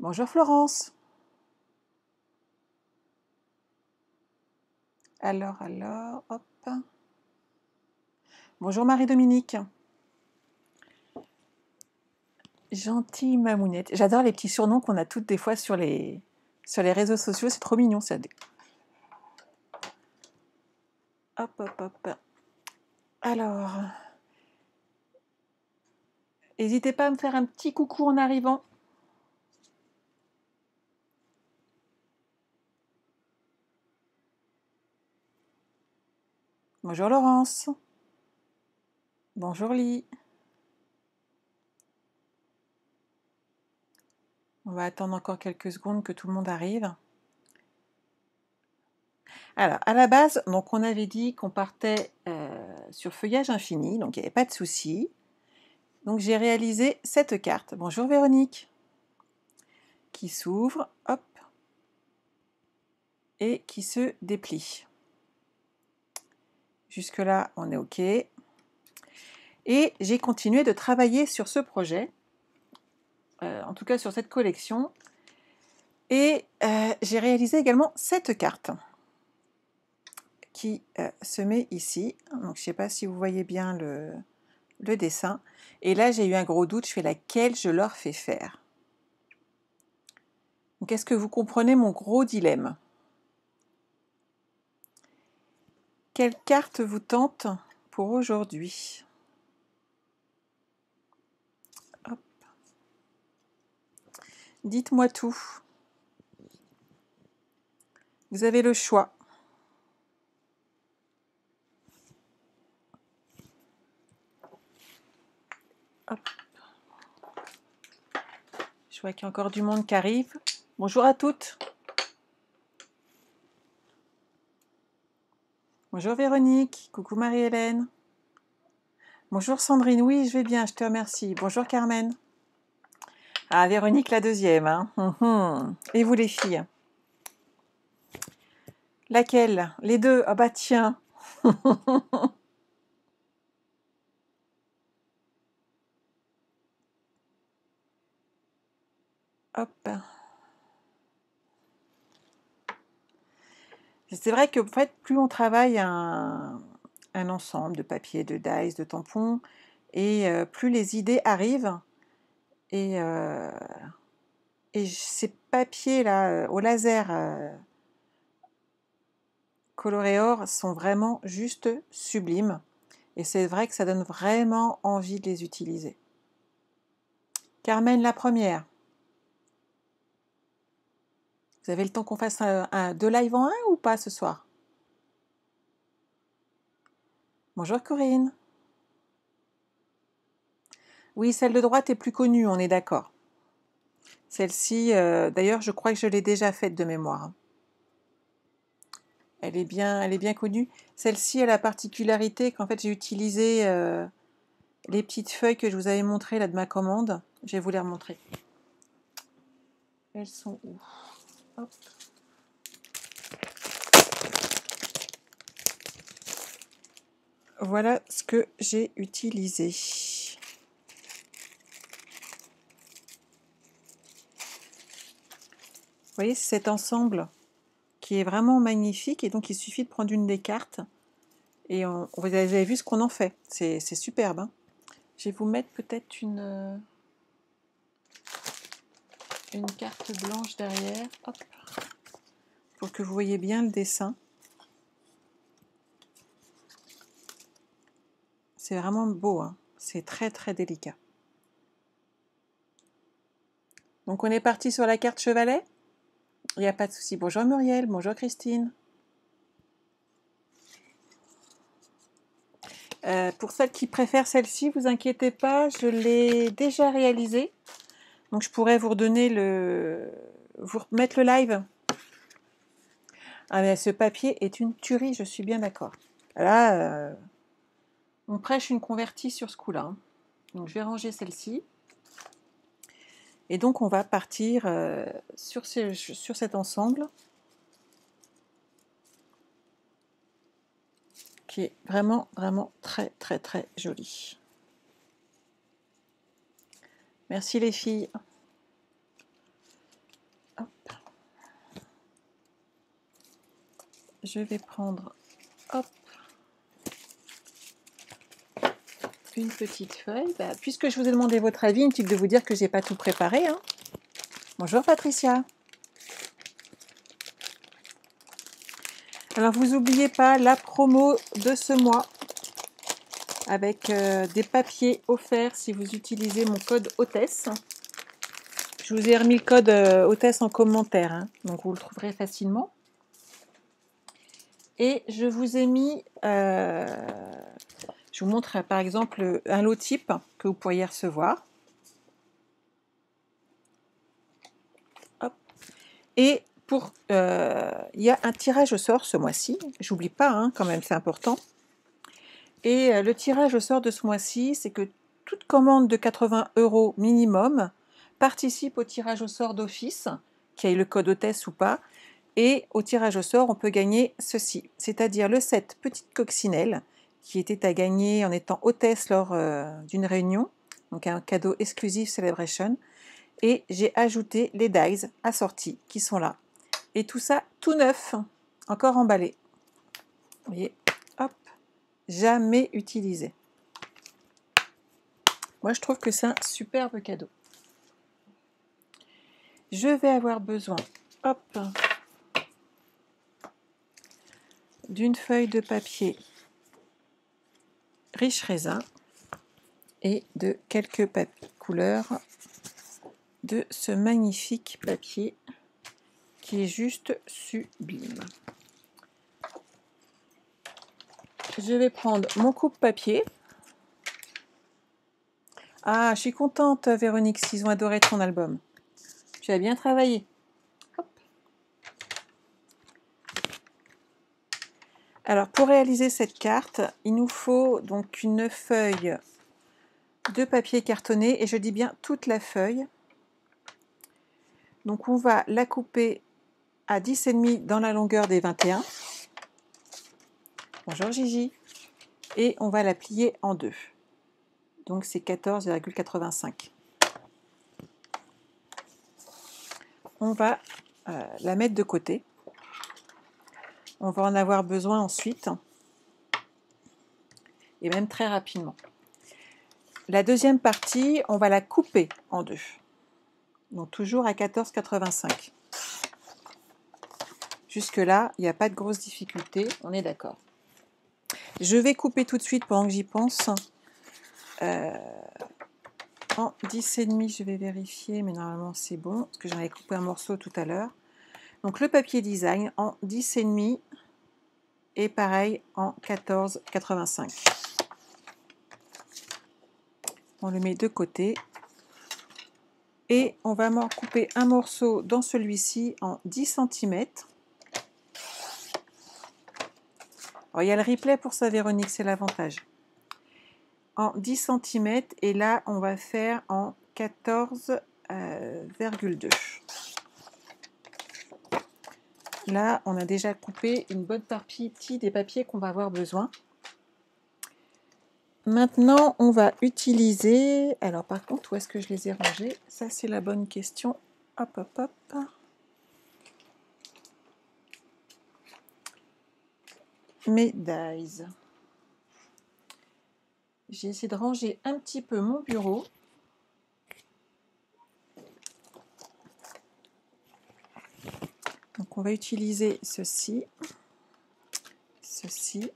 Bonjour Florence. Alors, hop. Bonjour Marie-Dominique. Gentille mamounette. J'adore les petits surnoms qu'on a toutes des fois sur les réseaux sociaux. C'est trop mignon ça. Hop. Alors, n'hésitez pas à me faire un petit coucou en arrivant. Bonjour Laurence. Bonjour Lee. On va attendre encore quelques secondes que tout le monde arrive. Alors, à la base, donc on avait dit qu'on partait sur feuillage infini, donc il n'y avait pas de souci. Donc j'ai réalisé cette carte. Bonjour Véronique. Qui s'ouvre, hop, et qui se déplie. Jusque-là, on est OK. Et j'ai continué de travailler sur ce projet, en tout cas sur cette collection. Et j'ai réalisé également cette carte qui se met ici. Donc, je ne sais pas si vous voyez bien le dessin. Et là, j'ai eu un gros doute, je fais laquelle je leur fais faire. Donc, est-ce que vous comprenez mon gros dilemme? Quelle carte vous tente pour aujourd'hui? Hop. Dites-moi tout. Vous avez le choix. Hop. Je vois qu'il y a encore du monde qui arrive. Bonjour à toutes. Bonjour Véronique. Coucou Marie-Hélène. Bonjour Sandrine. Oui, je vais bien, je te remercie. Bonjour Carmen. Ah, Véronique la deuxième. Hein. Et vous les filles? Laquelle? Les deux? Ah bah tiens. Hop. C'est vrai que en fait, plus on travaille un ensemble de papier, de dice, de tampons, et plus les idées arrivent. Et ces papiers-là, au laser coloré or, sont vraiment juste sublimes. Et c'est vrai que ça donne vraiment envie de les utiliser. Carmen, la première. Vous avez le temps qu'on fasse deux lives en un ou pas ce soir? Bonjour Corinne. Oui, celle de droite est plus connue, on est d'accord. Celle-ci, d'ailleurs, je crois que je l'ai déjà faite de mémoire. Elle est bien connue. Celle-ci a la particularité qu'en fait, j'ai utilisé les petites feuilles que je vous avais montrées là de ma commande. Je vais vous les remontrer. Elles sont où? Hop. Voilà ce que j'ai utilisé. Vous voyez, c'est cet ensemble qui est vraiment magnifique. Et donc, il suffit de prendre une des cartes. Et vous avez vu ce qu'on en fait. C'est superbe. Hein. Je vais vous mettre peut-être une carte blanche derrière. Hop. Pour que vous voyez bien le dessin. C'est vraiment beau. Hein. C'est très, très délicat. Donc, on est parti sur la carte chevalet. Il n'y a pas de souci. Bonjour Muriel. Bonjour Christine. Pour celles qui préfèrent celle-ci, vous inquiétez pas, je l'ai déjà réalisée. Donc je pourrais vous redonner vous remettre le live. Ah mais ce papier est une tuerie, je suis bien d'accord. Là, on prêche une convertie sur ce coup-là. Hein. Donc je vais ranger celle-ci. Et donc on va partir sur cet ensemble. Qui est vraiment, vraiment très, très, très joli. Merci les filles. je vais prendre, hop, une petite feuille. Bah, puisque je vous ai demandé votre avis, inutile de vous dire que j'ai pas tout préparé, hein. Bonjour Patricia. Alors vous n'oubliez pas la promo de ce mois avec des papiers offerts si vous utilisez mon code hôtesse. Je vous ai remis le code hôtesse en commentaire, hein, donc vous le trouverez facilement. Et je vous ai mis, je vous montre par exemple un lot type que vous pourriez recevoir. Hop. Et pour, il y a un tirage au sort ce mois-ci. J'oublie pas, hein, quand même, c'est important. Et le tirage au sort de ce mois-ci, c'est que toute commande de 80 € minimum participe au tirage au sort d'office, qui ait le code hôtesse ou pas. Et au tirage au sort, on peut gagner ceci, c'est-à-dire le set Petite Coccinelle, qui était à gagner en étant hôtesse lors d'une réunion, donc un cadeau exclusif Celebration. Et j'ai ajouté les dies assortis qui sont là. Et tout ça tout neuf, encore emballé. Vous voyez, hop, jamais utilisé. Moi, je trouve que c'est un superbe cadeau. Je vais avoir besoin, hop, d'une feuille de papier riche raisin et de quelques couleurs de ce magnifique papier qui est juste sublime. Je vais prendre mon coupe-papier. Ah, je suis contente, Véronique, s'ils ont adoré ton album. Tu as bien travaillé. Hop. Alors, pour réaliser cette carte, il nous faut donc une feuille de papier cartonné, et je dis bien toute la feuille. Donc, on va la couper à 10,5 dans la longueur des 21. Bonjour Gigi. Et on va la plier en deux. Donc, c'est 14,85. On va la mettre de côté. On va en avoir besoin ensuite, et même très rapidement. La deuxième partie, on va la couper en deux. Donc toujours à 14,85. Jusque-là, il n'y a pas de grosse difficulté, on est d'accord. Je vais couper tout de suite pendant que j'y pense. En 10,5, je vais vérifier, mais normalement c'est bon, parce que j'en ai coupé un morceau tout à l'heure. Donc le papier design en 10,5 et pareil en 14,85. On le met de côté. Et on va m'en couper un morceau dans celui-ci en 10 cm. Alors, il y a le replay pour ça, Véronique, c'est l'avantage. En 10 cm, et là, on va faire en 14,2. Là, on a déjà coupé une bonne partie des papiers qu'on va avoir besoin. Maintenant, on va utiliser... Alors, par contre, où est-ce que je les ai rangés? Ça, c'est la bonne question. Hop, hop, hop. Mes dies. J'ai essayé de ranger un petit peu mon bureau. Donc, on va utiliser ceci. Ceci.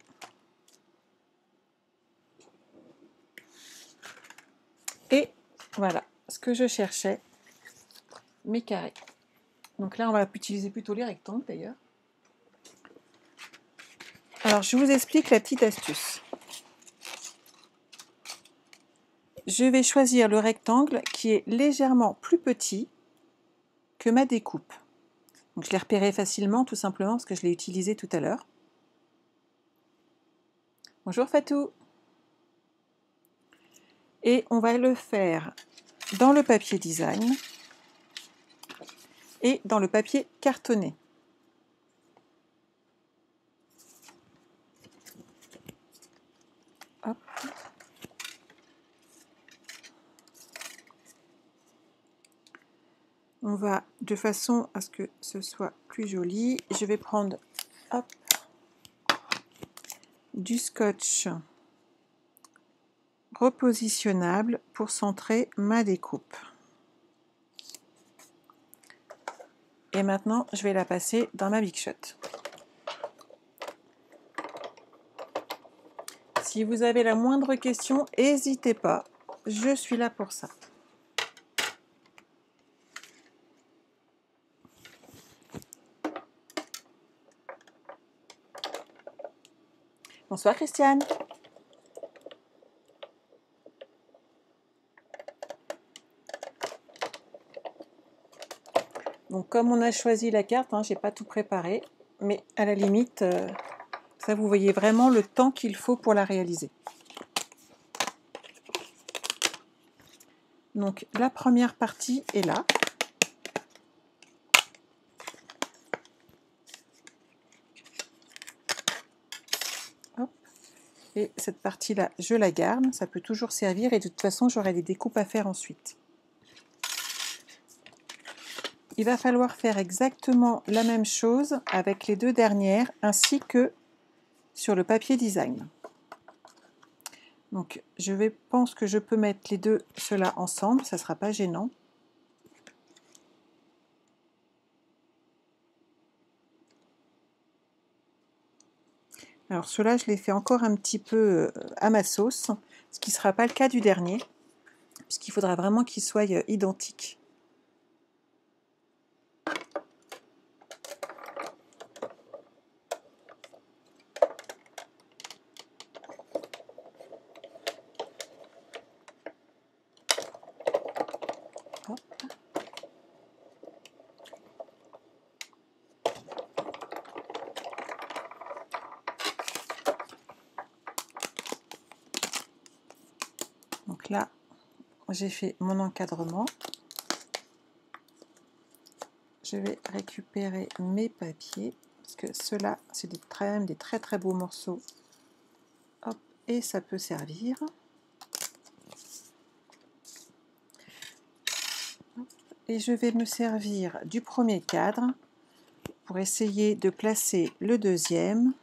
Et voilà ce que je cherchais, mes carrés. Donc là, on va utiliser plutôt les rectangles d'ailleurs. Alors, je vous explique la petite astuce. Je vais choisir le rectangle qui est légèrement plus petit que ma découpe. Donc, je l'ai repéré facilement, tout simplement, parce que je l'ai utilisé tout à l'heure. Bonjour Fatou. Et on va le faire dans le papier design et dans le papier cartonné. Hop. On va, de façon à ce que ce soit plus joli, je vais prendre, hop, du scotch repositionnable pour centrer ma découpe. Et maintenant, je vais la passer dans ma Big Shot. Si vous avez la moindre question, n'hésitez pas, je suis là pour ça. Bonsoir Christiane. Donc comme on a choisi la carte, hein, je n'ai pas tout préparé, mais à la limite, ça vous voyez vraiment le temps qu'il faut pour la réaliser. Donc la première partie est là. Hop. Et cette partie-là, je la garde, ça peut toujours servir et de toute façon, j'aurai des découpes à faire ensuite. Il va falloir faire exactement la même chose avec les deux dernières ainsi que sur le papier design. Donc je pense que je peux mettre les deux ceux-là ensemble, ça ne sera pas gênant. Alors ceux-là, je les fais encore un petit peu à ma sauce, ce qui ne sera pas le cas du dernier, puisqu'il faudra vraiment qu'ils soient identiques. Hop. Donc là, j'ai fait mon encadrement. Je vais récupérer mes papiers, parce que ceux-là, c'est des très très beaux morceaux. Hop, et ça peut servir. Et je vais me servir du premier cadre pour essayer de placer le deuxième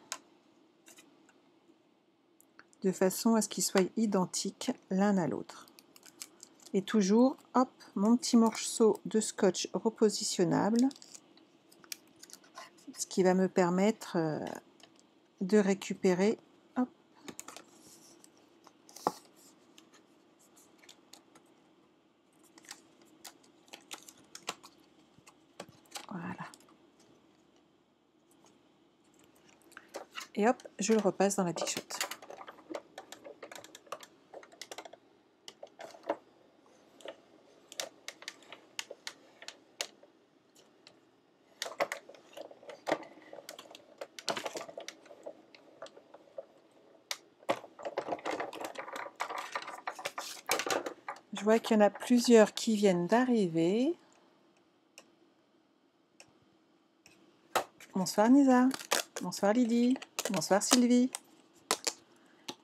de façon à ce qu'ils soient identiques l'un à l'autre. Et toujours, hop, mon petit morceau de scotch repositionnable, ce qui va me permettre de récupérer. Hop. Voilà. Et hop, je le repasse dans la Big Shot. Je vois qu'il y en a plusieurs qui viennent d'arriver. Bonsoir Nisa, bonsoir Lydie, bonsoir Sylvie.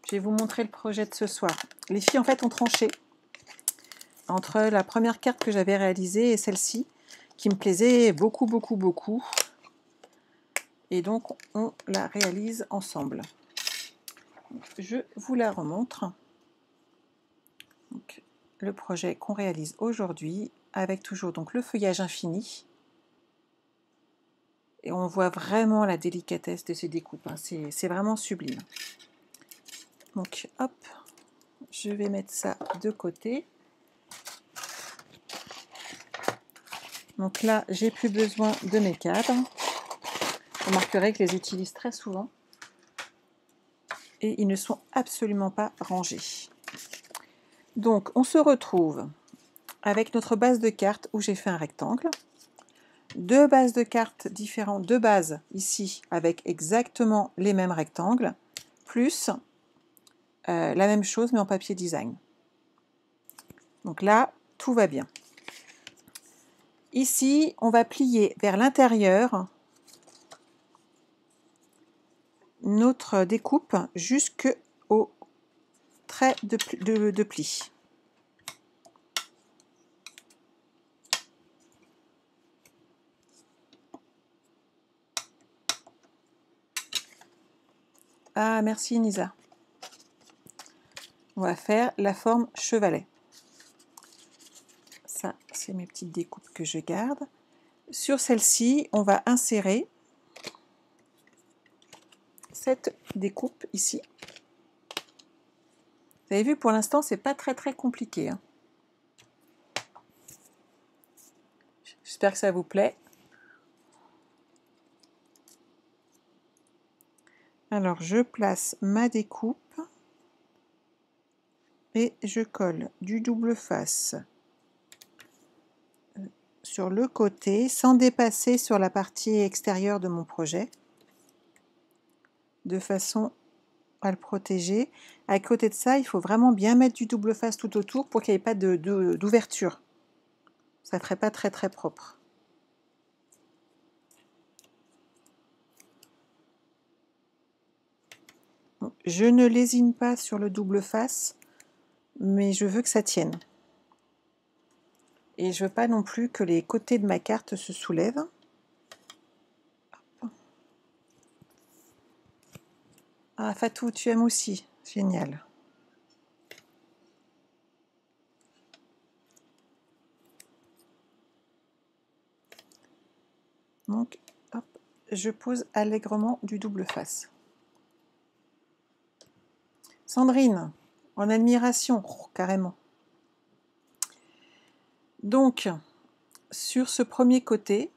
Je vais vous montrer le projet de ce soir. Les filles en fait ont tranché entre la première carte que j'avais réalisée et celle-ci, qui me plaisait beaucoup. Et donc on la réalise ensemble. Je vous la remontre. Donc, le projet qu'on réalise aujourd'hui, avec toujours donc le feuillage infini. Et on voit vraiment la délicatesse de ces découpes. Hein. C'est vraiment sublime. Donc hop, je vais mettre ça de côté. Donc là, j'ai plus besoin de mes cadres. Vous remarquerez que je les utilise très souvent. Et ils ne sont absolument pas rangés. Donc on se retrouve avec notre base de cartes où j'ai fait un rectangle. Deux bases de cartes différentes, deux bases ici avec exactement les mêmes rectangles, plus la même chose mais en papier design. Donc là, tout va bien. Ici, on va plier vers l'intérieur notre découpe jusqu'au trait de pli. Ah, merci Nisa. On va faire la forme chevalet. Ça, c'est mes petites découpes que je garde. Sur celle-ci, on va insérer cette découpe ici. Vous avez vu, pour l'instant, c'est pas très compliqué, hein. J'espère que ça vous plaît. Alors, je place ma découpe et je colle du double face sur le côté sans dépasser sur la partie extérieure de mon projet, de façon à le protéger. À côté de ça, il faut vraiment bien mettre du double face tout autour pour qu'il n'y ait pas d'ouverture. Ça ne ferait pas très propre. Je ne lésine pas sur le double face, mais je veux que ça tienne. Et je veux pas non plus que les côtés de ma carte se soulèvent. Ah, Fatou, tu aimes aussi. Génial. Donc, hop, je pose allègrement du double face. Sandrine, en admiration, carrément. Donc, sur ce premier côté,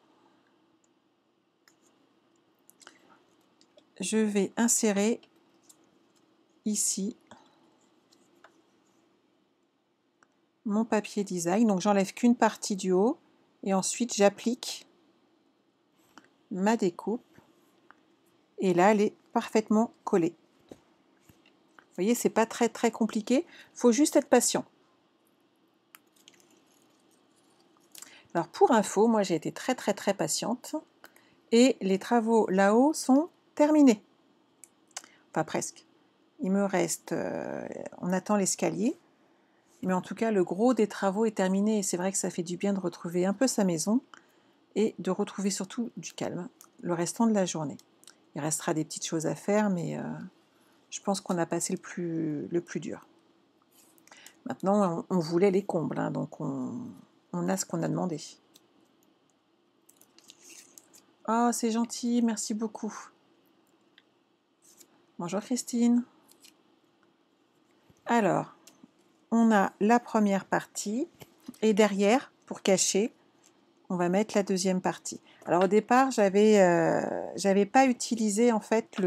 je vais insérer ici mon papier design. Donc, j'enlève qu'une partie du haut et ensuite j'applique ma découpe. Et là, elle est parfaitement collée. Vous voyez, c'est pas très compliqué. Il faut juste être patient. Alors, pour info, moi, j'ai été très patiente. Et les travaux là-haut sont terminés. Enfin, presque. Il me reste... on attend l'escalier. Mais en tout cas, le gros des travaux est terminé. Et c'est vrai que ça fait du bien de retrouver un peu sa maison. Et de retrouver surtout du calme le restant de la journée. Il restera des petites choses à faire, mais je pense qu'on a passé le plus dur. Maintenant, on voulait les combles, hein, donc on a ce qu'on a demandé. Oh, c'est gentil, merci beaucoup. Bonjour Christine. Alors, on a la première partie, et derrière, pour cacher, on va mettre la deuxième partie. Alors au départ, j'avais pas utilisé en fait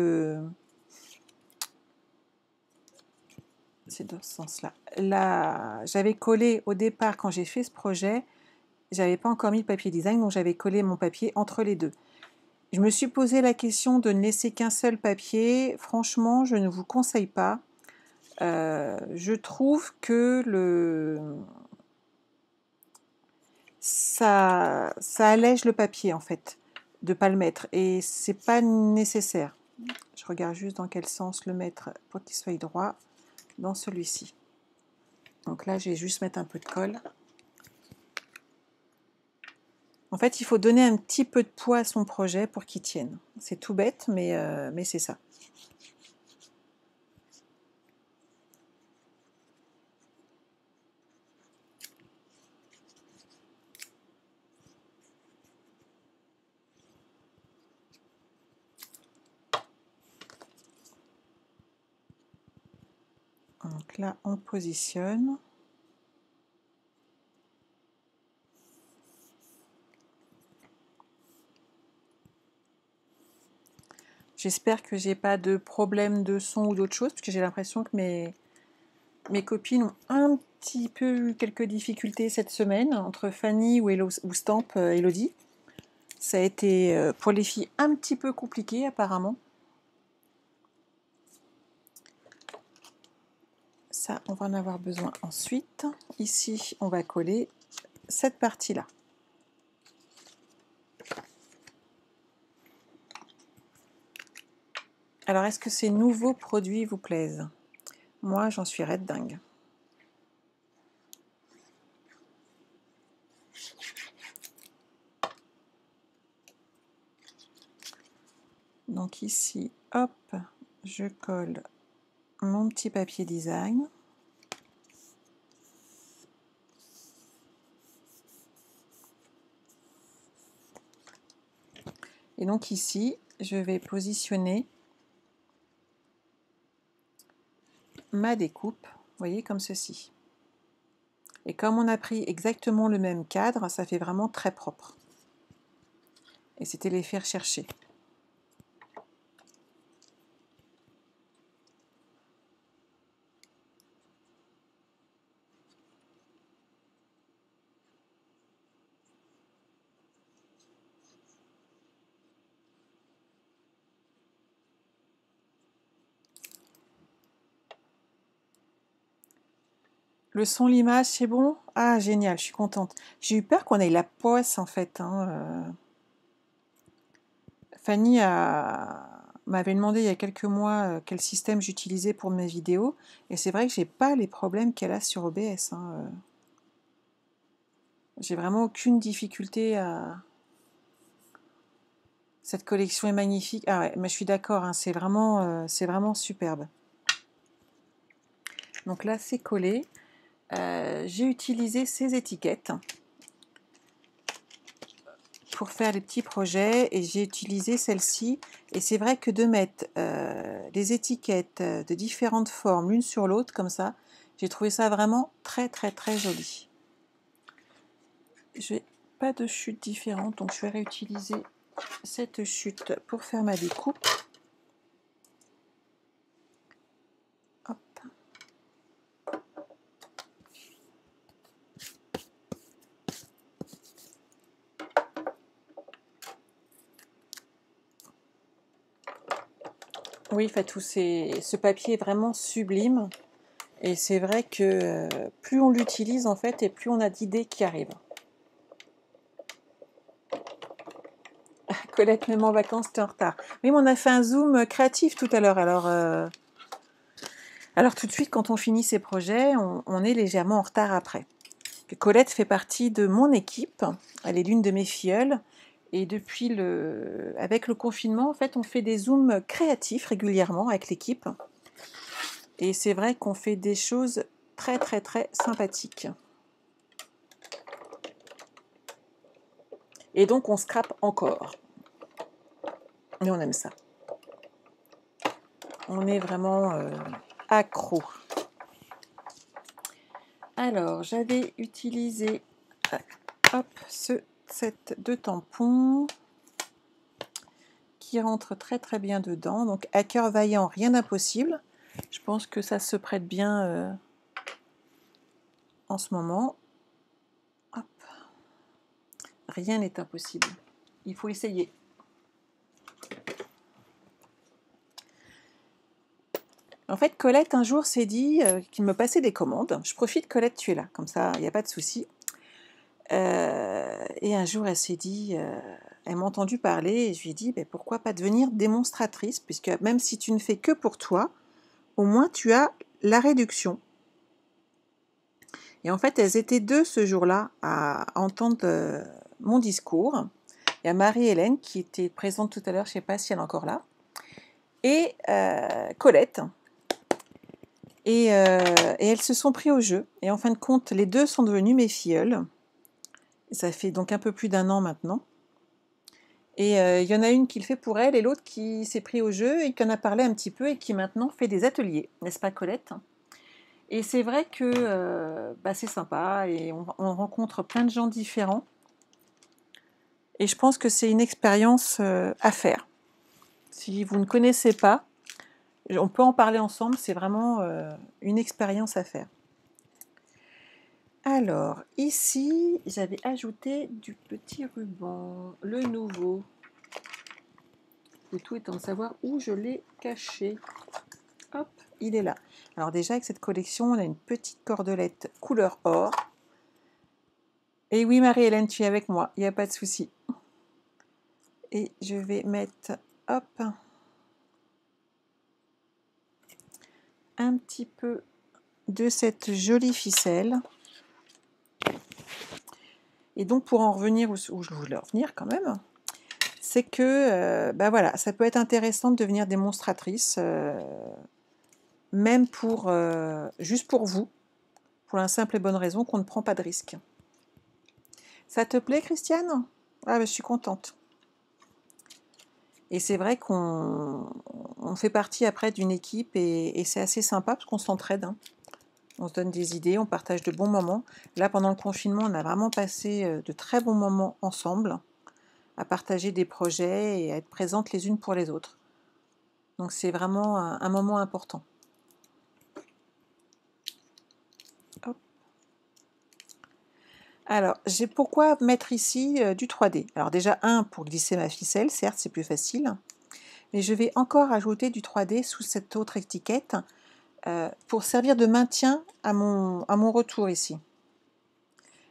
c'est dans ce sens-là. Là, j'avais collé au départ quand j'ai fait ce projet, j'avais pas encore mis le papier design, donc j'avais collé mon papier entre les deux. Je me suis posé la question de ne laisser qu'un seul papier. Franchement, je ne vous conseille pas. Je trouve que ça allège le papier en fait, de ne pas le mettre. Et c'est pas nécessaire. Je regarde juste dans quel sens le mettre pour qu'il soit droit. Dans celui-ci. Donc là, je vais juste mettre un peu de colle. En fait, il faut donner un petit peu de poids à son projet pour qu'il tienne. C'est tout bête, mais c'est ça. Donc là, on positionne. J'espère que j'ai pas de problème de son ou d'autre chose, parce que j'ai l'impression que mes copines ont un petit peu eu quelques difficultés cette semaine, entre Fanny ou Stamp Elodie. Ça a été pour les filles un petit peu compliqué apparemment. Ça, on va en avoir besoin ensuite. Ici, on va coller cette partie-là. Alors, est-ce que ces nouveaux produits vous plaisent? Moi, j'en suis red dingue. Donc ici, hop, je colle mon petit papier design. Et donc ici, je vais positionner ma découpe, vous voyez, comme ceci. Et comme on a pris exactement le même cadre, ça fait vraiment très propre. Et c'était l'effet recherché. Le son, l'image, c'est bon? Ah, génial, je suis contente. J'ai eu peur qu'on ait la poisse, en fait. Fanny m'avait demandé il y a quelques mois quel système j'utilisais pour mes vidéos. Et c'est vrai que j'ai pas les problèmes qu'elle a sur OBS. J'ai vraiment aucune difficulté à... Cette collection est magnifique. Ah ouais, mais je suis d'accord, c'est vraiment superbe. Donc là, c'est collé. J'ai utilisé ces étiquettes pour faire les petits projets et j'ai utilisé celle-ci. Et c'est vrai que de mettre les étiquettes de différentes formes l'une sur l'autre comme ça, j'ai trouvé ça vraiment très très très joli. J'ai pas de chute différente, donc je vais réutiliser cette chute pour faire ma découpe. Hop. Oui, Fatou, ce papier est vraiment sublime. Et c'est vrai que plus on l'utilise en fait, et plus on a d'idées qui arrivent. Colette, même en vacances, t'es en retard. Oui, mais on a fait un zoom créatif tout à l'heure. Alors tout de suite, quand on finit ses projets, on est légèrement en retard après. Colette fait partie de mon équipe. Elle est l'une de mes filleules. Et avec le confinement, en fait, on fait des zooms créatifs régulièrement avec l'équipe. Et c'est vrai qu'on fait des choses très très très sympathiques. Et donc on scrape encore. Et on aime ça. On est vraiment accro. Alors, j'avais utilisé ce set de tampons qui rentre très très bien dedans. Donc, à cœur vaillant, rien d'impossible. Je pense que ça se prête bien en ce moment. Hop. Rien n'est impossible. Il faut essayer. En fait, Colette, un jour, s'est dit qu'il me passait des commandes. Je profite, Colette, tu es là. Comme ça, il n'y a pas de souci. Et un jour, elle s'est dit... elle m'a entendu parler et je lui ai dit pourquoi pas devenir démonstratrice, puisque même si tu ne fais que pour toi, au moins tu as la réduction. Et en fait, elles étaient deux ce jour-là à entendre mon discours. Il y a Marie-Hélène qui était présente tout à l'heure, je ne sais pas si elle est encore là, et Colette. Et elles se sont pris au jeu. Et en fin de compte, les deux sont devenues mes filleules. Ça fait donc un peu plus d'1 an maintenant. Et il y en a une qui le fait pour elle et l'autre qui s'est pris au jeu et qui en a parlé un petit peu et qui maintenant fait des ateliers, n'est-ce pas Colette? Et c'est vrai que c'est sympa et on rencontre plein de gens différents. Et je pense que c'est une expérience à faire. Si vous ne connaissez pas, on peut en parler ensemble, c'est vraiment une expérience à faire. Alors, ici, j'avais ajouté du petit ruban, le nouveau. Le tout étant de savoir où je l'ai caché. Hop, il est là. Alors déjà, avec cette collection, on a une petite cordelette couleur or. Et oui, Marie-Hélène, tu es avec moi, il n'y a pas de souci. Et je vais mettre, hop, un petit peu de cette jolie ficelle. Et donc, pour en revenir où je voulais en venir quand même, c'est que bah voilà, ça peut être intéressant de devenir démonstratrice, même pour juste pour vous, pour la simple et bonne raison qu'on ne prend pas de risque. Ça te plaît, Christiane? Ah, bah, je suis contente. Et c'est vrai qu'on fait partie après d'une équipe et c'est assez sympa parce qu'on s'entraide, hein. On se donne des idées, on partage de bons moments. Là, pendant le confinement, on a vraiment passé de très bons moments ensemble, à partager des projets et à être présentes les unes pour les autres. Donc c'est vraiment un moment important. Hop. Alors, j'ai pourquoi mettre ici du 3D. Alors déjà, pour glisser ma ficelle, certes, c'est plus facile. Mais je vais encore ajouter du 3D sous cette autre étiquette pour servir de maintien à mon retour ici.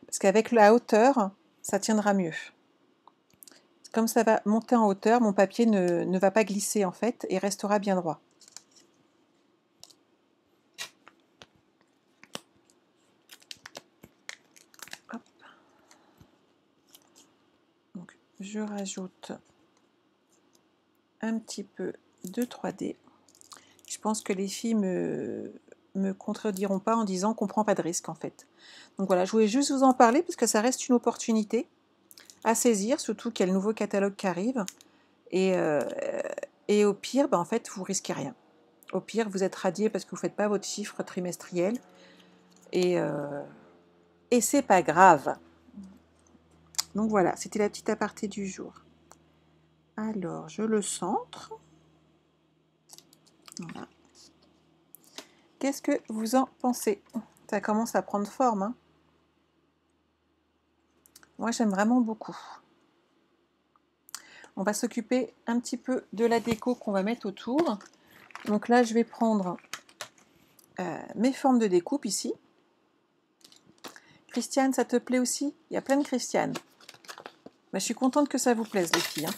Parce qu'avec la hauteur, ça tiendra mieux. Comme ça va monter en hauteur, mon papier ne va pas glisser en fait et restera bien droit. Hop. Donc, je rajoute un petit peu de 3D. Je pense que les filles me contrediront pas en disant qu'on ne prend pas de risque en fait. Donc voilà, je voulais juste vous en parler parce que ça reste une opportunité à saisir, surtout qu'il y a le nouveau catalogue qui arrive. Et au pire, en fait, vous risquez rien. Au pire, vous êtes radié parce que vous ne faites pas votre chiffre trimestriel. Et c'est pas grave. Donc voilà, c'était la petite aparté du jour. Alors, je le centre. Voilà. Qu'est-ce que vous en pensez? Ça commence à prendre forme, hein. Moi, j'aime vraiment beaucoup. On va s'occuper un petit peu de la déco qu'on va mettre autour. Donc là, je vais prendre mes formes de découpe ici. Christiane, ça te plaît aussi? Il y a plein de Christiane. Je suis contente que ça vous plaise, les filles, hein.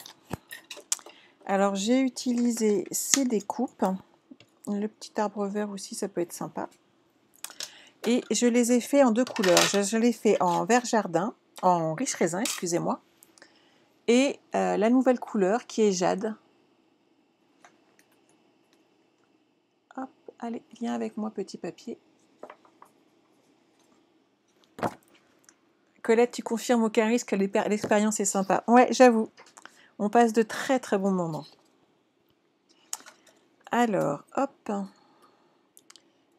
Alors, j'ai utilisé ces découpes. Le petit arbre vert aussi, ça peut être sympa. Et je les ai fait en deux couleurs. Je l'ai fait en vert jardin, en riche raisin, excusez-moi. Et la nouvelle couleur qui est jade. Hop, allez, viens avec moi, petit papier. Colette, tu confirmes au Caris que l'expérience est sympa. Ouais, j'avoue. On passe de très très bons moments. Alors, hop.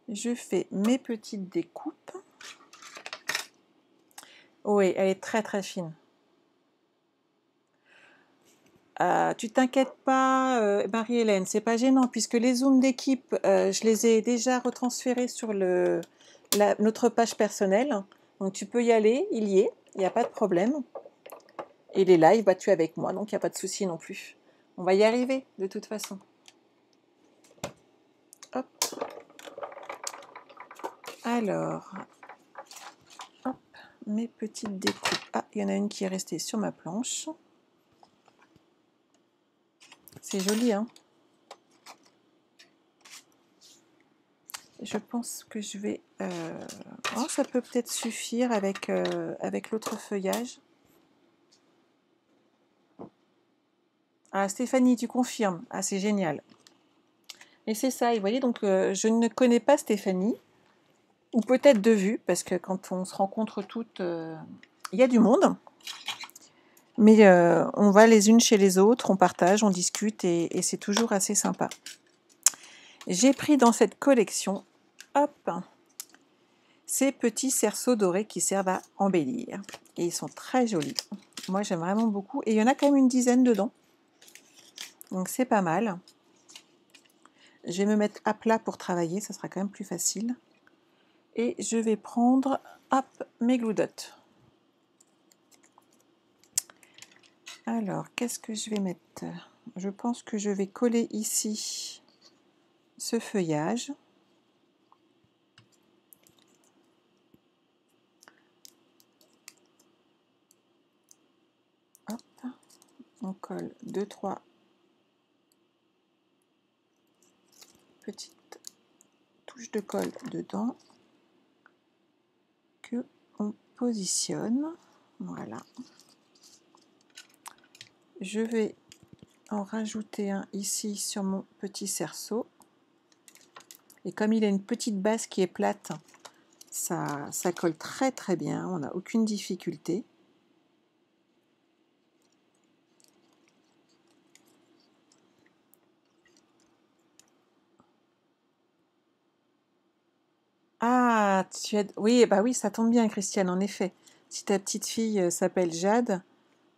Je fais mes petites découpes. Oui, elle est très très fine. Tu t'inquiètes pas, Marie-Hélène, c'est pas gênant puisque les zooms d'équipe, je les ai déjà retransférés sur notre page personnelle. Donc tu peux y aller, il y est, il n'y a pas de problème. Et les lives, tu es avec moi, donc il n'y a pas de souci non plus. On va y arriver de toute façon. Hop. Alors, hop, mes petites découpes. Ah, il y en a une qui est restée sur ma planche. C'est joli, hein? Je pense que je vais... Oh, ça peut peut-être suffire avec l'autre feuillage. Ah, Stéphanie, tu confirmes. Ah, c'est génial. Et c'est ça, et vous voyez, donc je ne connais pas Stéphanie, ou peut-être de vue, parce que quand on se rencontre toutes, il y a du monde. Mais on va les unes chez les autres, on partage, on discute, et c'est toujours assez sympa. J'ai pris dans cette collection, hop, ces petits cerceaux dorés qui servent à embellir. Et ils sont très jolis. Moi, j'aime vraiment beaucoup. Et il y en a quand même une dizaine dedans. Donc, c'est pas mal. Je vais me mettre à plat pour travailler. Ça sera quand même plus facile. Et je vais prendre, hop, mes glue dots. Alors, qu'est-ce que je vais mettre? Je pense que je vais coller ici ce feuillage. Hop, on colle 2-3 petites touches de colle dedans que on positionne. Voilà. je vais en rajouter un ici sur mon petit cerceau. Et comme il a une petite base qui est plate, ça colle très très bien, on n'a aucune difficulté. Ah, oui, bah oui, ça tombe bien, Christiane, en effet. Si ta petite fille s'appelle Jade,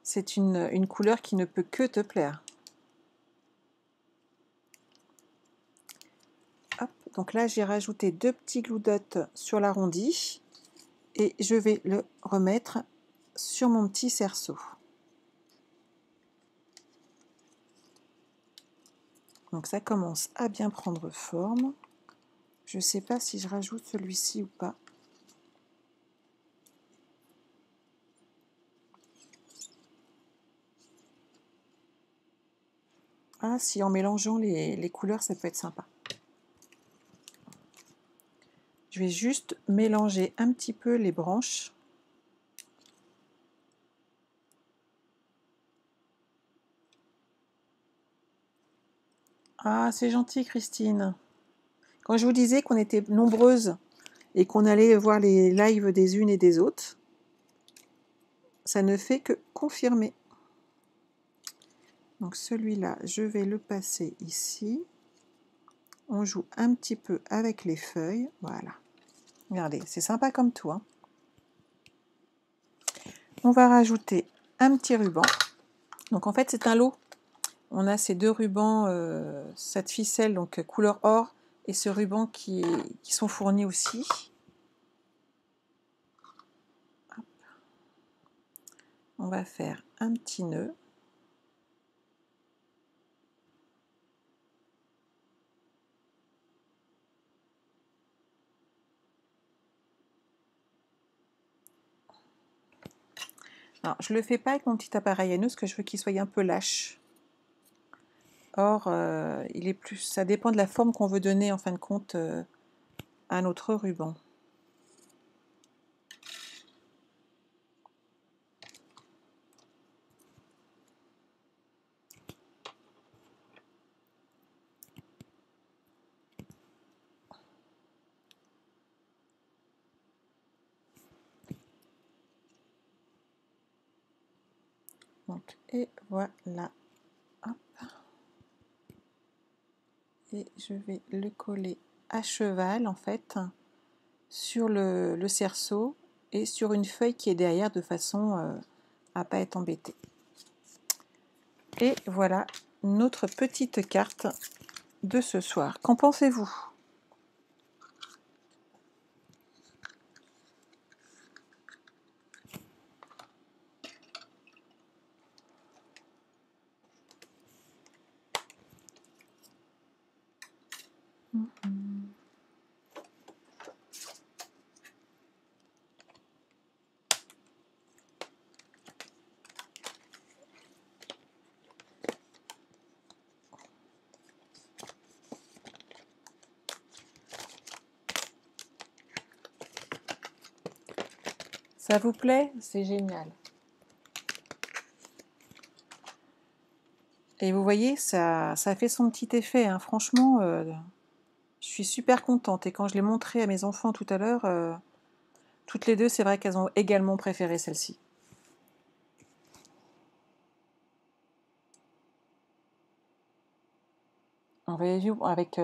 c'est une couleur qui ne peut que te plaire. Hop, donc là, j'ai rajouté 2 petits glue dots sur l'arrondi et je vais le remettre sur mon petit cerceau. Donc ça commence à bien prendre forme. Je ne sais pas si je rajoute celui-ci ou pas. Ah, si en mélangeant les couleurs, ça peut être sympa. Je vais juste mélanger un petit peu les branches. Ah, c'est gentil, Christine. Quand je vous disais qu'on était nombreuses et qu'on allait voir les lives des unes et des autres, ça ne fait que confirmer. Donc celui-là, je vais le passer ici. On joue un petit peu avec les feuilles. Voilà. Regardez, c'est sympa comme tout, hein. On va rajouter un petit ruban. Donc en fait, c'est un lot. On a ces 2 rubans, cette ficelle donc couleur or et ce ruban qui sont fournis aussi. Hop. On va faire un petit nœud. Alors, je ne le fais pas avec mon petit appareil à nœuds parce que je veux qu'il soit un peu lâche. Or, il est plus, ça dépend de la forme qu'on veut donner en fin de compte à notre ruban. Donc, et voilà. Hop. Et je vais le coller à cheval en fait sur le cerceau et sur une feuille qui est derrière de façon à ne pas être embêté. Et voilà notre petite carte de ce soir. Qu'en pensez-vous ? Ça vous plaît? C'est génial. Et vous voyez, ça fait son petit effet, hein. Franchement, je suis super contente. Et quand je l'ai montré à mes enfants tout à l'heure, toutes les deux, c'est vrai qu'elles ont également préféré celle-ci. On va vu avec...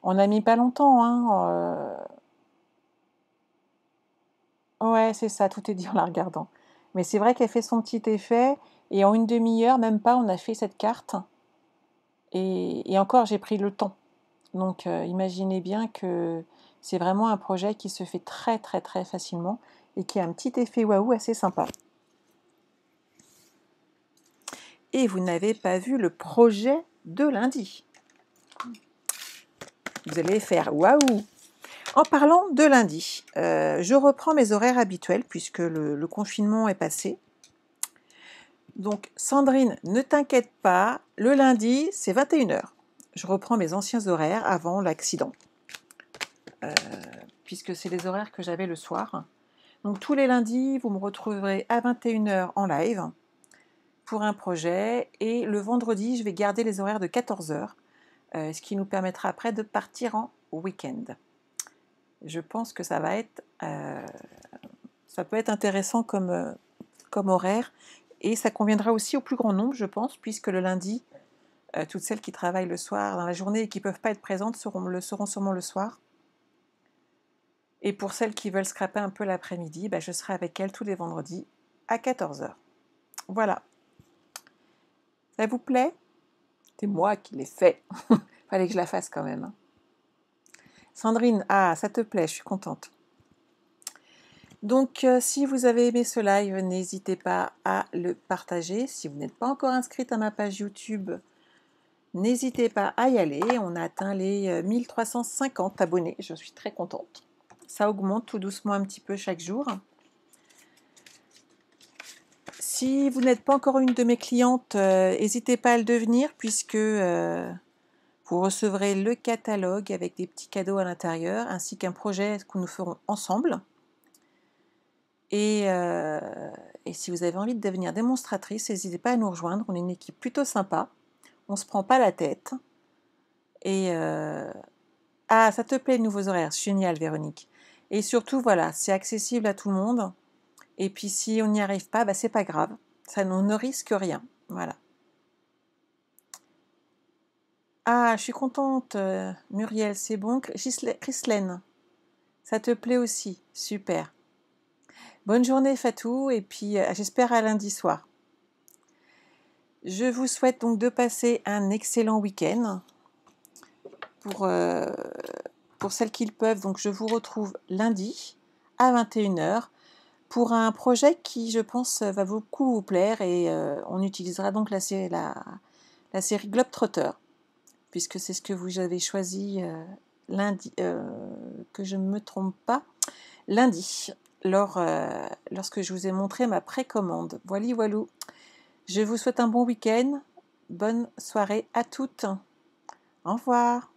on a mis pas longtemps, hein. Ouais, c'est ça, tout est dit en la regardant. Mais c'est vrai qu'elle fait son petit effet. Et en une demi-heure, même pas, on a fait cette carte. Et encore, j'ai pris le temps. Donc imaginez bien que c'est vraiment un projet qui se fait très très très facilement et qui a un petit effet waouh assez sympa. Et vous n'avez pas vu le projet de lundi. Vous allez faire waouh. En parlant de lundi, je reprends mes horaires habituels puisque le confinement est passé. Donc Sandrine, ne t'inquiète pas, le lundi c'est 21h. Je reprends mes anciens horaires avant l'accident. Puisque c'est les horaires que j'avais le soir. Donc tous les lundis, vous me retrouverez à 21h en live pour un projet. Et le vendredi, je vais garder les horaires de 14 heures, ce qui nous permettra après de partir en week-end. Je pense que ça va être, ça peut être intéressant comme horaire, et ça conviendra aussi au plus grand nombre, je pense, puisque le lundi, toutes celles qui travaillent le soir dans la journée et qui ne peuvent pas être présentes seront sûrement le soir. Et pour celles qui veulent scraper un peu l'après-midi, je serai avec elles tous les vendredis à 14 heures. Voilà. Ça vous plaît? C'est moi qui l'ai fait. Fallait que je la fasse quand même. Sandrine, ça te plaît, je suis contente. Donc, si vous avez aimé ce live, n'hésitez pas à le partager. Si vous n'êtes pas encore inscrite à ma page YouTube, n'hésitez pas à y aller. On a atteint les 1350 abonnés. Je suis très contente. Ça augmente tout doucement un petit peu chaque jour. Si vous n'êtes pas encore une de mes clientes, n'hésitez pas à le devenir, puisque vous recevrez le catalogue avec des petits cadeaux à l'intérieur, ainsi qu'un projet que nous ferons ensemble. Et si vous avez envie de devenir démonstratrice, n'hésitez pas à nous rejoindre. On est une équipe plutôt sympa. On ne se prend pas la tête. Et ça te plaît, les nouveaux horaires? Génial, Véronique. Et surtout, voilà, c'est accessible à tout le monde. Et puis, si on n'y arrive pas, c'est pas grave. Ça, on ne risque rien. Voilà. Je suis contente, Muriel, c'est bon. Chrislène, ça te plaît aussi? Super. Bonne journée, Fatou, et puis j'espère à lundi soir. Je vous souhaite donc de passer un excellent week-end. Pour celles qui le peuvent, donc je vous retrouve lundi à 21h pour un projet qui, je pense, va beaucoup vous plaire, et on utilisera donc la série Globetrotter, puisque c'est ce que vous avez choisi lundi, que je ne me trompe pas, lundi, lorsque je vous ai montré ma précommande. Voilou. Je vous souhaite un bon week-end, bonne soirée à toutes. Au revoir.